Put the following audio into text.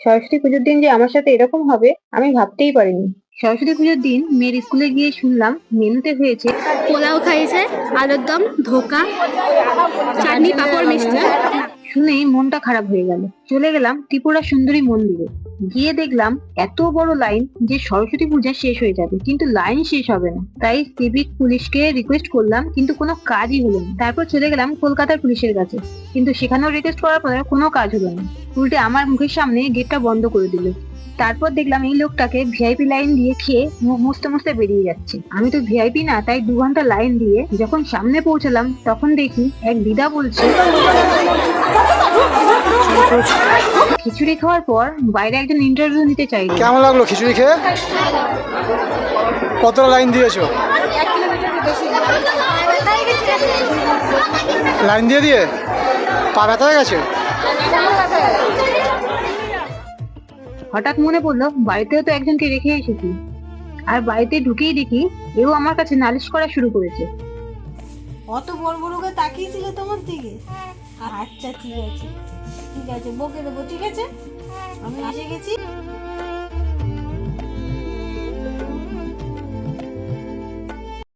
সরস্বতী পুজোর দিন যে আমার সাথে এরকম হবে আমি ভাবতেই পারিনি। সরস্বতী পুজোর দিন মেয়ের স্কুলে গিয়ে শুনলাম মেনুতে হয়েছে পোলাও খাইছে, আলুর দম, ধোকা, চাটনি, পাঁপড়, মিষ্টি। শুনেই মনটা খারাপ হয়ে গেল। চলে গেলাম ত্রিপুরা সুন্দরী মন্দিরে। গিয়ে দেখলাম এত বড় লাইন যে সরস্বতী পূজা শেষ হয়ে যাবে, কিন্তু লাইন শেষ হবে না। তাই সিভিক পুলিশকে রিকোয়েস্ট করলাম, কিন্তু কোনো কাজই হলো না। তারপর চলে গেলাম কলকাতার পুলিশের কাছে, কিন্তু সেখানেও রিকোয়েস্ট করার পরে কোনো কাজ হলো না। উল্টে আমার মুখের সামনে গেটটা বন্ধ করে দিল। তারপর দেখলাম এই লোকটাকে ভিআইপি লাইন দিয়ে খেয়ে মুখ মুছতে মুছতে বেরিয়ে যাচ্ছে। আমি তো ভিআইপি না, তাই 2 ঘন্টা লাইন দিয়ে যখন সামনে পৌঁছালাম তখন দেখি এক দিদা বলছে খিচুড়ি খাওয়ার পর বাইরে একজন ইন্টারভিউ নিতে চাইল। কেমন লাগলো খিচুড়ি খেয়ে? কতটা লাইন দিয়েছো? লাইন দিয়ে দিয়ে পা ব্যথা হয়ে গেছে? হঠাৎ মনে পড়লো বাড়িতেও তো একজনকে রেখে এসেছি, আর বাড়িতে ঢুকেই দেখি এও আমার কাছে নালিশ করা শুরু করেছে। অত বড় বড় করে তাকিয়েছিল তোমার দিকে? আচ্ছা ঠিক আছে, ঠিক আছে, বকে দেবো, ঠিক আছে, আমি এসে গেছি।